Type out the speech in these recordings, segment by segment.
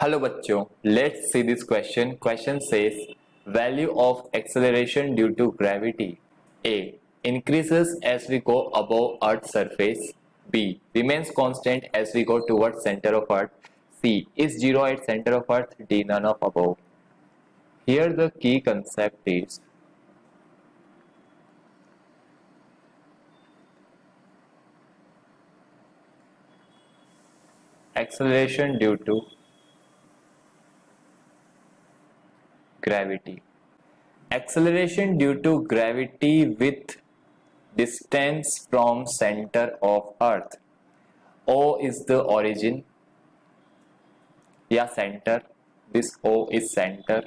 Hello बच्चों, let's see this question. Question says value of acceleration due to gravity. A increases as we go above earth's surface. B remains constant as we go towards center of earth. C is zero at center of earth. D none of above. Here the key concept is acceleration due to gravity. Acceleration due to gravity with distance from center of earth. O is the origin या center. This O is center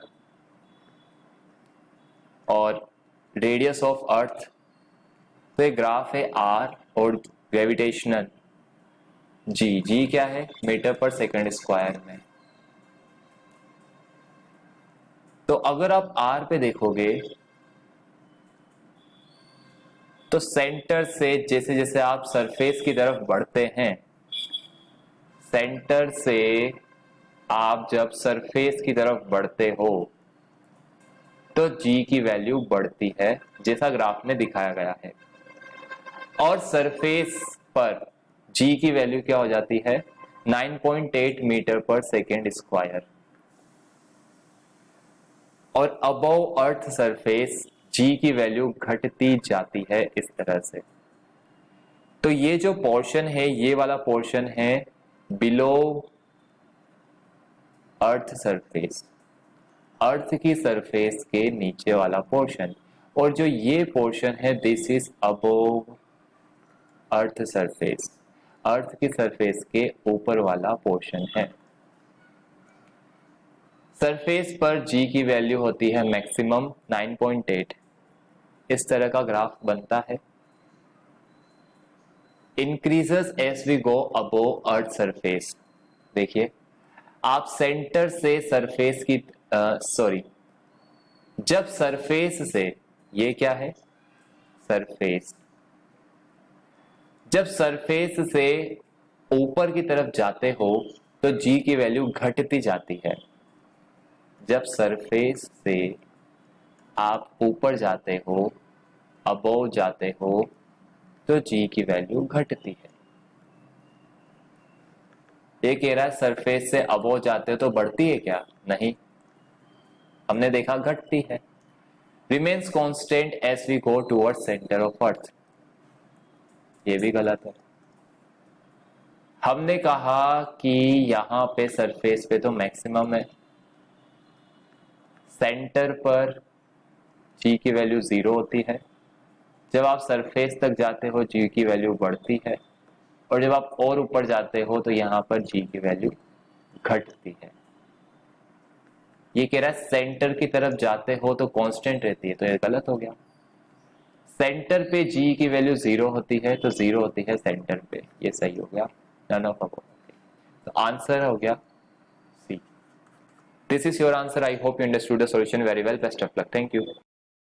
और radius of earth. तो ये graph है R और gravitational G क्या है? Metre पर second square में. तो अगर आप R पे देखोगे तो सेंटर से जैसे जैसे आप सरफेस की तरफ बढ़ते हैं, सेंटर से आप जब सरफेस की तरफ बढ़ते हो तो G की वैल्यू बढ़ती है जैसा ग्राफ में दिखाया गया है. और सरफेस पर G की वैल्यू क्या हो जाती है? 9.8 मीटर पर सेकेंड स्क्वायर. और अबव अर्थ सरफेस G की वैल्यू घटती जाती है इस तरह से. तो ये जो पोर्शन है, ये वाला पोर्शन है बिलो अर्थ सरफेस, अर्थ की सरफेस के नीचे वाला पोर्शन. और जो ये पोर्शन है this is above earth surface, earth की सरफेस के ऊपर वाला पोर्शन है. सरफेस पर G की वैल्यू होती है मैक्सिमम 9.8. इस तरह का ग्राफ बनता है. Increases as we go above earth surface. देखिए आप सेंटर से सरफेस की जब सरफेस से, ये क्या है? सरफेस. जब सरफेस से ऊपर की तरफ जाते हो तो G की वैल्यू घटती जाती है. जब सरफेस से आप ऊपर जाते हो, अबोव जाते हो, तो G की वैल्यू घटती है. ये कह रहा है सरफेस से अबोव जाते हो तो बढ़ती है क्या? नहीं, हमने देखा घटती है. Remains constant as we go toward centre of earth. ये भी गलत है. हमने कहा कि यहां पे सरफेस पे तो मैक्सिमम है, सेंटर पर G की वैल्यू 0 होती है. जब आप सरफेस तक जाते हो G की वैल्यू बढ़ती है, और जब आप और ऊपर जाते हो तो यहां पर G की वैल्यू घटती है. ये कह रहा है सेंटर की तरफ जाते हो तो कांस्टेंट रहती है, तो ये गलत हो गया. सेंटर पे G की वैल्यू 0 होती है तो 0 होती है सेंटर पे. ये सही हो गया, नन ऑफ अबव. तो आंसर हो गया C. This is your answer. I hope you understood the solution very well. Best of luck. Thank you.